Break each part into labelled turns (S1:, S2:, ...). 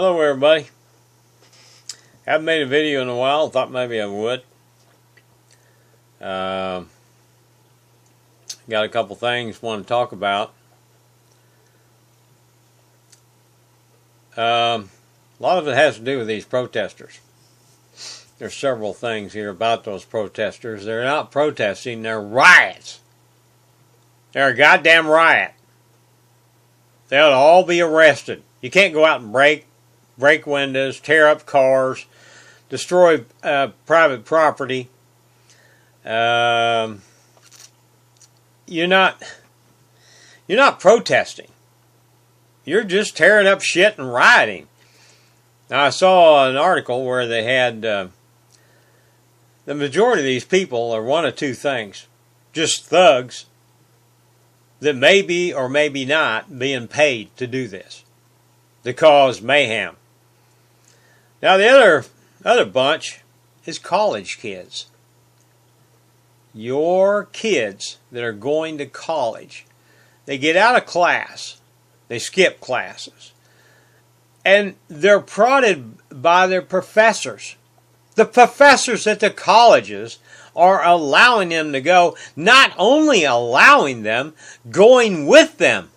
S1: Hello everybody. Haven't made a video in a while. Thought maybe I would. Got a couple things I want to talk about. A lot of it has to do with these protesters. There's several things here about those protesters. They're not protesting, they're riots. They're a goddamn riot. They ought to all be arrested. You can't go out and break windows, tear up cars, destroy private property. You're not protesting. You're just tearing up shit and rioting. Now, I saw an article where they had the majority of these people are one of two things. Just thugs that may be or maybe not being paid to do this, to cause mayhem. Now, the other bunch is college kids. Your kids that are going to college, they get out of class, they skip classes, and they're prodded by their professors. The professors at the colleges are allowing them to go, not only allowing them, going with them.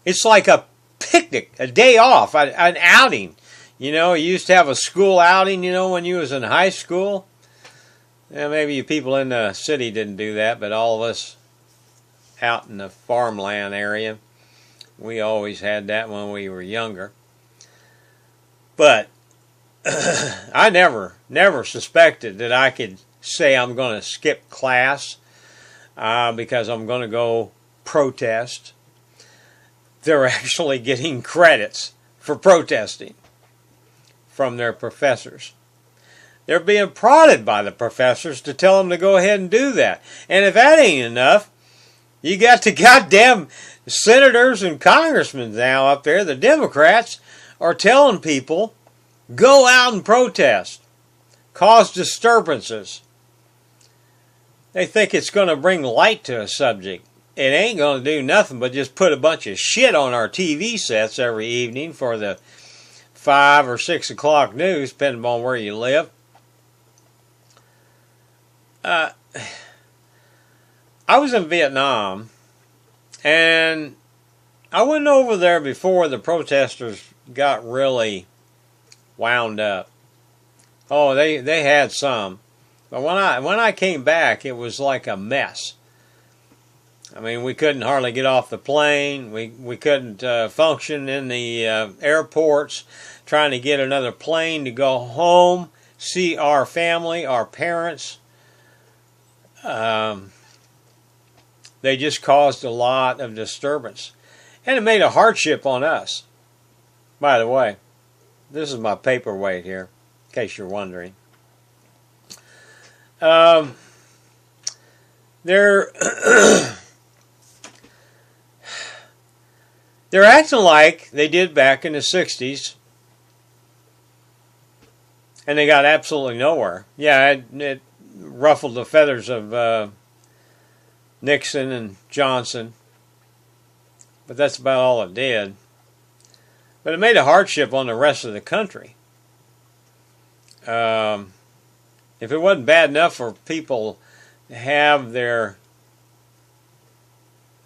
S1: It's like a picnic, a day off, an outing. You know, you used to have a school outing, when you was in high school. Yeah, maybe you people in the city didn't do that, but all of us out in the farmland area, we always had that when we were younger. But I never suspected that I could say I'm going to skip class because I'm going to go protest. They're actually getting credits for protesting from their professors. They're being prodded by the professors to tell them to go ahead and do that. And if that ain't enough, you got the goddamn senators and congressmen now up there, the Democrats, are telling people, go out and protest, cause disturbances. They think it's going to bring light to a subject. It ain't going to do nothing but just put a bunch of shit on our TV sets every evening for the 5 or 6 o'clock news, depending on where you live. I was in Vietnam, and I went over there before the protesters got really wound up. Oh, they had some. But when I came back, it was like a mess. I mean, we couldn't hardly get off the plane. We couldn't function in the airports, trying to get another plane to go home, see our family, our parents. They just caused a lot of disturbance. And it made a hardship on us. By the way, this is my paperweight here, in case you're wondering. They're acting like they did back in the 60s, and they got absolutely nowhere. Yeah, it ruffled the feathers of Nixon and Johnson, but that's about all it did. But it made a hardship on the rest of the country. If it wasn't bad enough for people to have their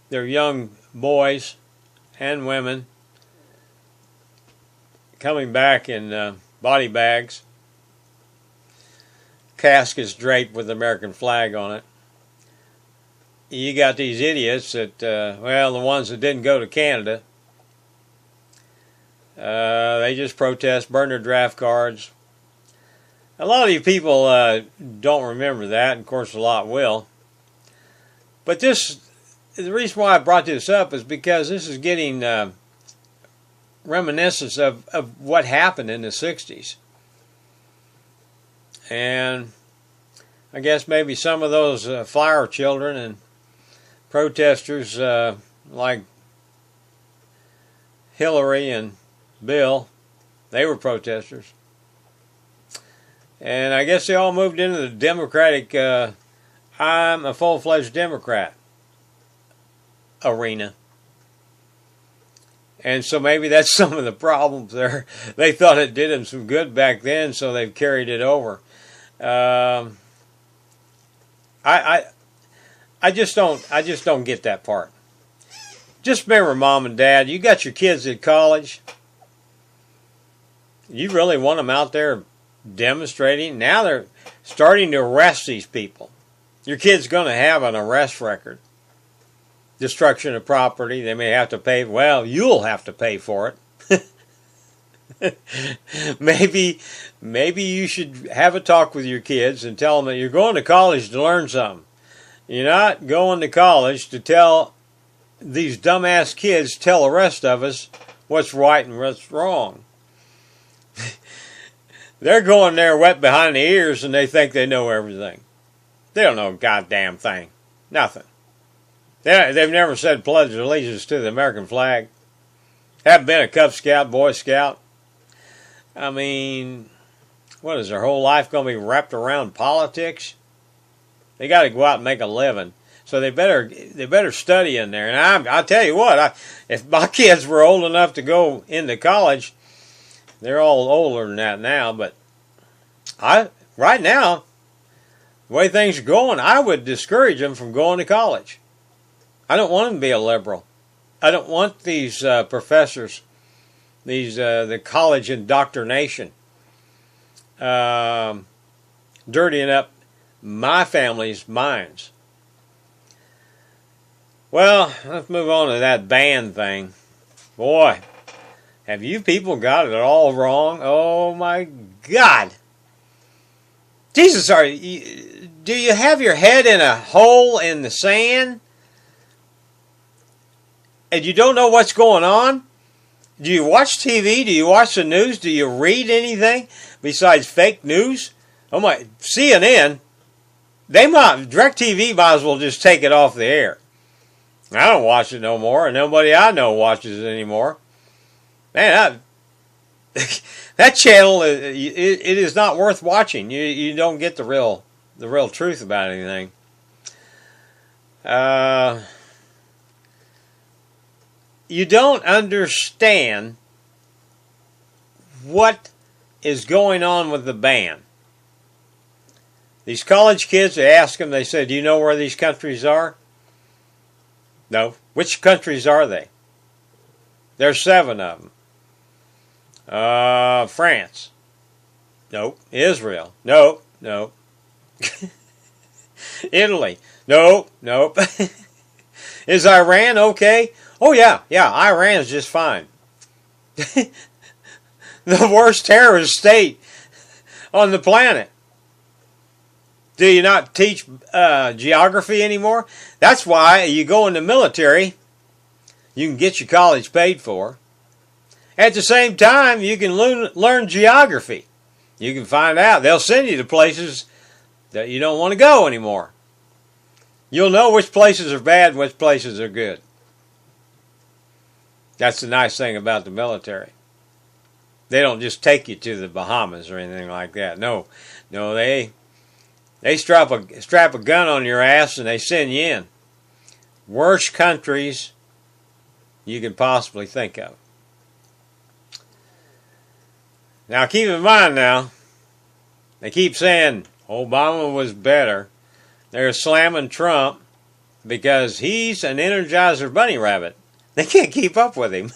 S1: young boys and women coming back in body bags, caskets draped with the American flag on it, you got these idiots that, the ones that didn't go to Canada, they just protest, burn their draft cards. A lot of you people don't remember that, and of course a lot will. But the reason why I brought this up is because this is getting reminiscence of what happened in the 60s. And I guess maybe some of those flower children and protesters like Hillary and Bill, they were protesters. And I guess they all moved into the Democratic, I'm a full-fledged Democrat arena. And so maybe that's some of the problems there. They thought it did them some good back then, so they've carried it over. I just don't get that part. Just remember, Mom and Dad, you got your kids at college. You really want them out there demonstrating? Now they're starting to arrest these people. Your kid's going to have an arrest record. Destruction of property. They may have to pay. Well, you'll have to pay for it. Maybe you should have a talk with your kids and tell them that you're going to college to learn something. You're not going to college to tell these dumbass kids, tell the rest of us what's right and what's wrong. They're going there wet behind the ears and they think they know everything. They don't know a goddamn thing. Nothing. They've never said pledge of allegiance to the American flag. Haven't been a Cub Scout, Boy Scout. I mean, what is their whole life going to be wrapped around politics? They got to go out and make a living. So they better study in there. And I'll tell you what, if my kids were old enough to go into college, they're all older than that now, but right now, the way things are going, I would discourage them from going to college. I don't want them to be a liberal. I don't want these professors, the college indoctrination, dirtying up my family's minds. Well, let's move on to that ban thing. Boy, have you people got it all wrong? Oh my God. Jesus, do you have your head in a hole in the sand? And you don't know what's going on? Do you watch TV? Do you watch the news? Do you read anything besides fake news? Oh my, CNN, DirecTV might as well just take it off the air. I don't watch it no more, and nobody I know watches it anymore. Man, that channel, it is not worth watching. You don't get the real truth about anything. You don't understand what is going on with the ban. These college kids, they ask them, they say, do you know where these countries are? No. Which countries are they? There's 7 of them. France. Nope. Israel. Nope. Nope. Italy. Nope. Nope. Is Iran okay? Oh yeah. Yeah, Iran's just fine. The worst terrorist state on the planet. Do you not teach geography anymore? That's why you go in the military. You can get your college paid for. At the same time, you can learn geography. You can find out. They'll send you to places that you don't want to go anymore. You'll know which places are bad and which places are good. That's the nice thing about the military. They don't just take you to the Bahamas or anything like that. No, they strap a gun on your ass and they send you in. Worst countries you can possibly think of. Now keep in mind now, they keep saying Obama was better. They're slamming Trump because he's an Energizer Bunny rabbit. They can't keep up with him.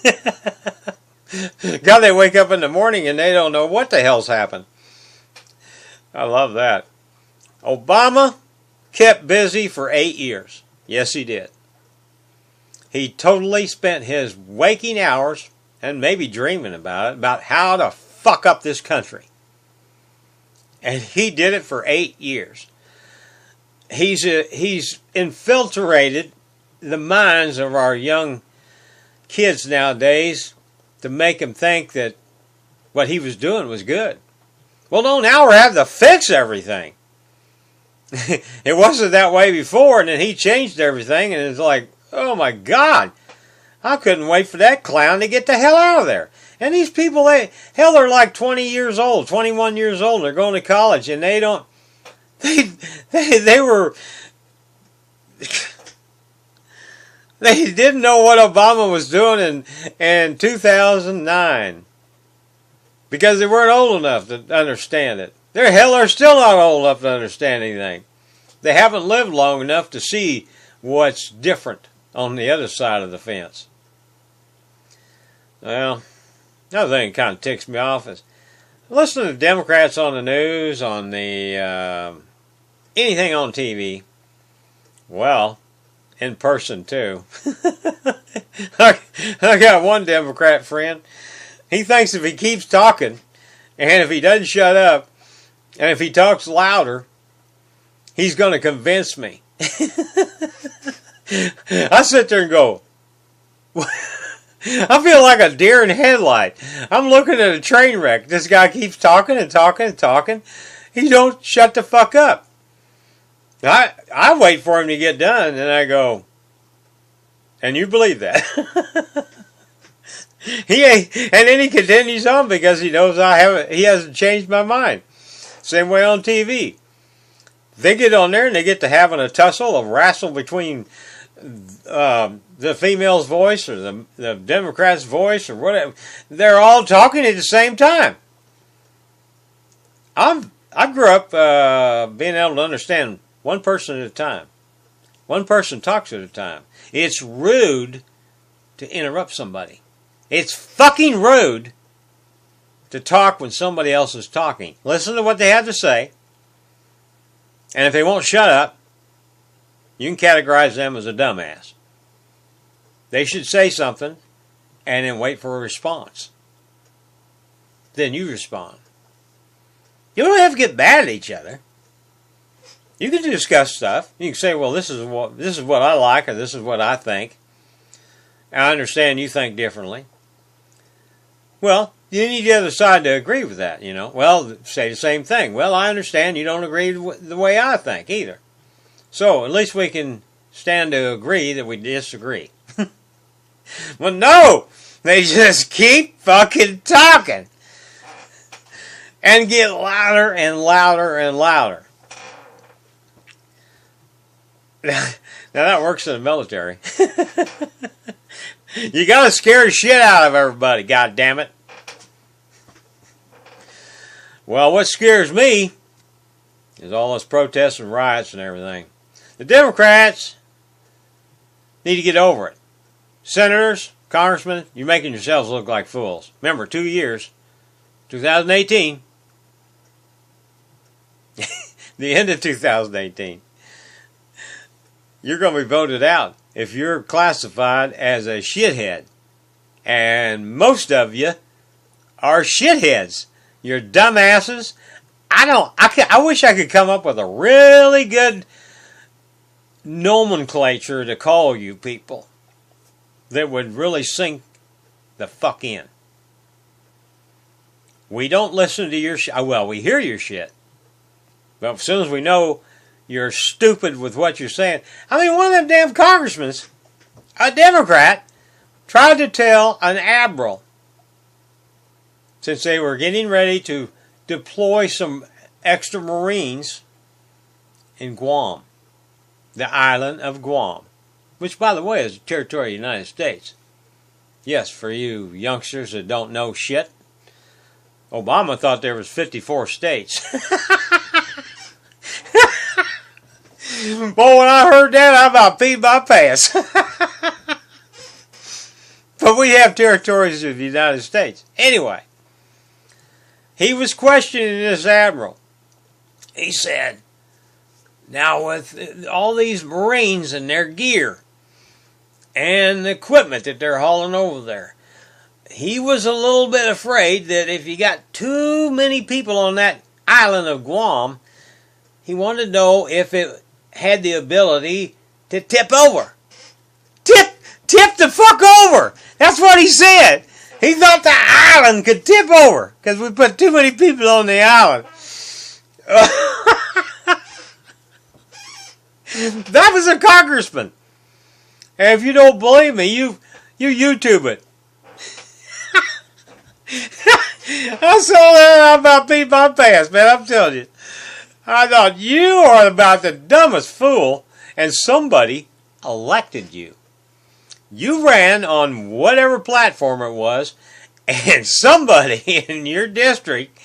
S1: God, they wake up in the morning and they don't know what the hell's happened. I love that. Obama kept busy for 8 years. Yes, he did. He totally spent his waking hours, and maybe dreaming about it, about how to fuck up this country. And he did it for 8 years. He's infiltrated the minds of our young kids nowadays to make them think that what he was doing was good. Well, no, now we're having to fix everything. It wasn't that way before, and then he changed everything, and it's like, oh my God, I couldn't wait for that clown to get the hell out of there. And these people, they're like 20 years old, 21 years old, they're going to college, and they were, They didn't know what Obama was doing in 2009 because they weren't old enough to understand it. They're still not old enough to understand anything. They haven't lived long enough to see what's different on the other side of the fence. Well, another thing that kind of ticks me off is listening to Democrats on the news, on the anything on TV. Well, in person too. I got one Democrat friend. He thinks if he keeps talking, and if he doesn't shut up, and if he talks louder, he's going to convince me. I sit there and go, I feel like a deer in headlight. I'm looking at a train wreck. This guy keeps talking and talking and talking. He don't shut the fuck up. I wait for him to get done, and I go, and you believe that? He ain't, and then he continues on because he knows he hasn't changed my mind. Same way on TV. They get on there and they get to having a tussle, a wrestle between the female's voice or the Democrat's voice or whatever. They're all talking at the same time. I grew up being able to understand one person at a time. One person talks at a time. It's rude to interrupt somebody. It's fucking rude to talk when somebody else is talking. Listen to what they have to say. And if they won't shut up, you can categorize them as a dumbass. They should say something and then wait for a response. Then you respond. You don't have to get mad at each other. You can discuss stuff. You can say, well, this is what I like, or this is what I think. I understand you think differently. Well, you need the other side to agree with that, you know. Well, say the same thing. Well, I understand you don't agree the way I think either. So, at least we can stand to agree that we disagree. Well, no! They just keep fucking talking. And get louder and louder and louder. Now that works in the military. You gotta scare the shit out of everybody, god damn it. Well, what scares me is all this protests and riots and everything. The Democrats need to get over it. Senators, congressmen, you're making yourselves look like fools. Remember, 2 years, 2018, the end of 2018. You're going to be voted out if you're classified as a shithead. And most of you are shitheads. You're dumbasses. I wish I could come up with a really good nomenclature to call you people that would really sink the fuck in. We don't listen to your shit. Well, we hear your shit. But as soon as we know you're stupid with what you're saying. I mean, one of them damn congressmen, a Democrat, tried to tell an admiral, since they were getting ready to deploy some extra Marines in Guam, the island of Guam, which, by the way, is a territory of the United States. Yes, for you youngsters that don't know shit, Obama thought there was 54 states. Boy, when I heard that, I about peed my pants. But we have territories of the United States. Anyway, he was questioning this admiral. He said, now with all these Marines and their gear and the equipment that they're hauling over there, he was a little bit afraid that if you got too many people on that island of Guam, he wanted to know if it had the ability to tip over. Tip the fuck over! That's what he said! He thought the island could tip over because we put too many people on the island. That was a congressman. And if you don't believe me, you YouTube it. I saw that. I'm about to beat my pants, man. I'm telling you. I thought you are about the dumbest fool, and somebody elected you. You ran on whatever platform it was, and somebody in your district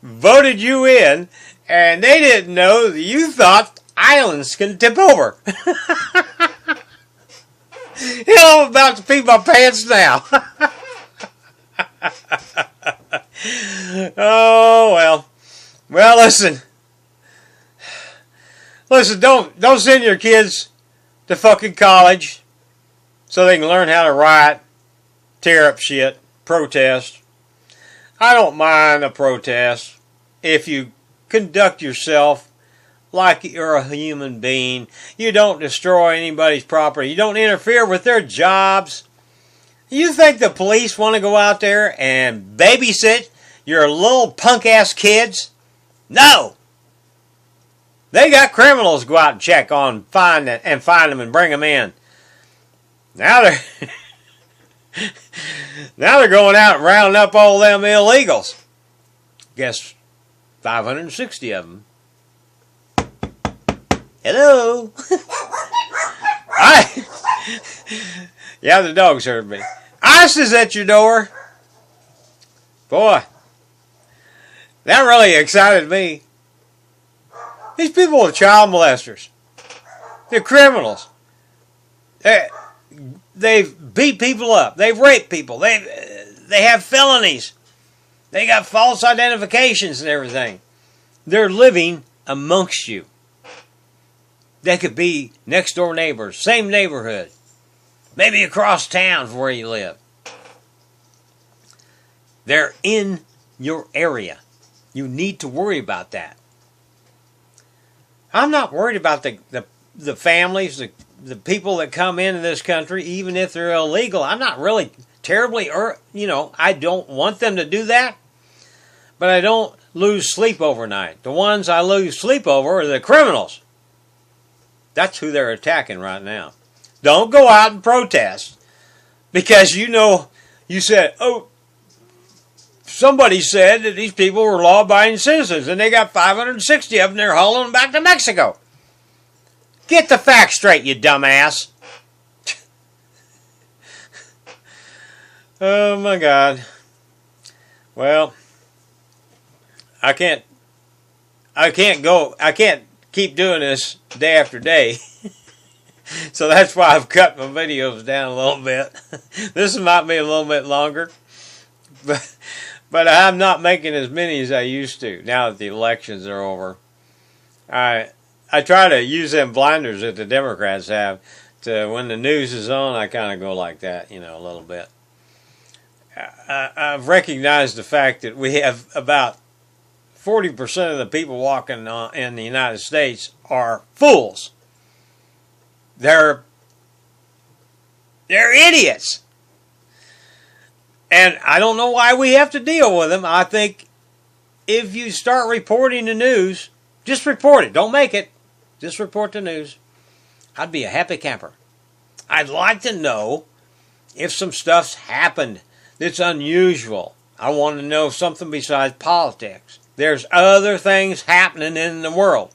S1: voted you in, and they didn't know that you thought islands can tip over. Hell, I'm about to pee my pants now. Oh, well. Well, listen. Listen, don't send your kids to fucking college so they can learn how to riot, tear up shit, protest. I don't mind a protest if you conduct yourself like you're a human being. You don't destroy anybody's property. You don't interfere with their jobs. You think the police want to go out there and babysit your little punk-ass kids? No! They got criminals go out and check on, find them and bring them in. Now they're now they're going out and rounding up all them illegals. Guess 560 of them. Hello. Yeah, the dogs heard me. ICE is at your door. Boy, that really excited me. These people are child molesters. They're criminals. They've beat people up. They've raped people. They have felonies. They got false identifications and everything. They're living amongst you. They could be next door neighbors, same neighborhood, maybe across town from where you live. They're in your area. You need to worry about that. I'm not worried about the families, the people that come into this country, even if they're illegal. I'm not really terribly, I don't want them to do that, but I don't lose sleep overnight. The ones I lose sleep over are the criminals. That's who they're attacking right now. Don't go out and protest because you said, somebody said that these people were law-abiding citizens and they got 560 of them. They're hauling them back to Mexico. Get the facts straight, you dumbass. Oh my God. Well, I can't keep doing this day after day. So that's why I've cut my videos down a little bit. This might be a little bit longer. But I'm not making as many as I used to now that the elections are over. I try to use them blinders that the Democrats have to, when the news is on, I kind of go like that, a little bit. I've recognized the fact that we have about 40% of the people walking in the United States are fools. They're idiots. And I don't know why we have to deal with them. I think if you start reporting the news, just report it. Don't make it. Just report the news. I'd be a happy camper. I'd like to know if some stuff's happened that's unusual. I want to know something besides politics. There's other things happening in the world.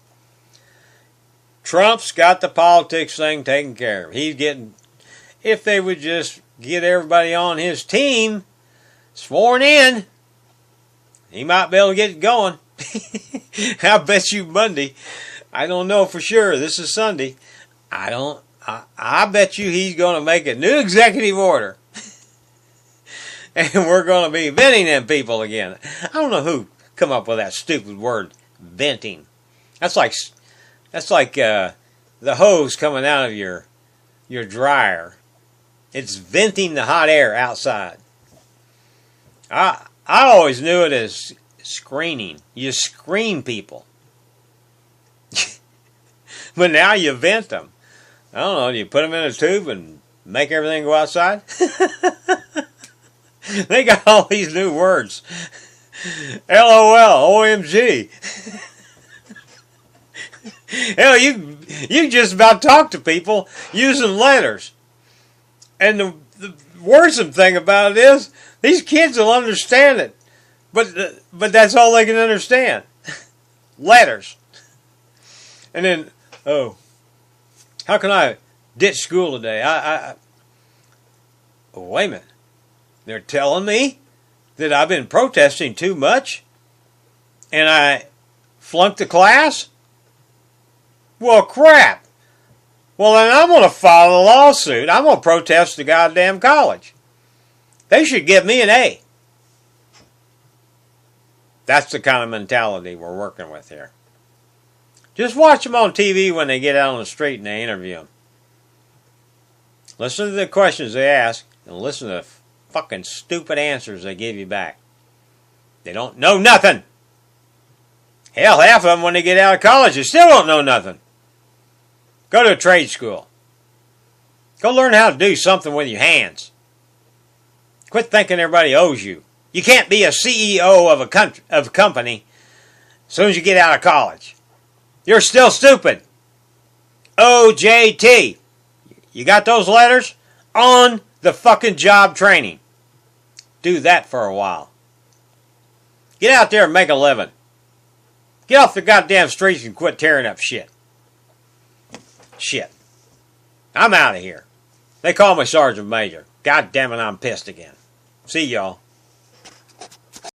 S1: Trump's got the politics thing taken care of. If they would just get everybody on his team sworn in, he might be able to get it going. I bet you Monday. I don't know for sure. This is Sunday. I bet you he's going to make a new executive order. And we're going to be venting them people again. I don't know who come up with that stupid word, venting. That's like the hose coming out of your dryer. It's venting the hot air outside. I always knew it as screening. You screen people. But now you vent them. I don't know, do you put them in a tube and make everything go outside? They got all these new words. LOL, OMG. Hell, you just about talk to people using letters. And the worrisome thing about it is, these kids will understand it. But that's all they can understand. Letters. And then, how can I ditch school today? wait a minute. They're telling me that I've been protesting too much and I flunked the class? Well, crap. Well, then I'm going to file a lawsuit. I'm going to protest the goddamn college. They should give me an A. That's the kind of mentality we're working with here. Just watch them on TV when they get out on the street and they interview them. Listen to the questions they ask and listen to the fucking stupid answers they give you back. They don't know nothing. Hell, half of them when they get out of college, they still don't know nothing. Go to a trade school. Go learn how to do something with your hands. Quit thinking everybody owes you. You can't be a CEO of a company as soon as you get out of college. You're still stupid. OJT. You got those letters? On the fucking job training. Do that for a while. Get out there and make a living. Get off the goddamn streets and quit tearing up shit. Shit. I'm out of here. They call me Sergeant Major. God damn it, I'm pissed again. See y'all.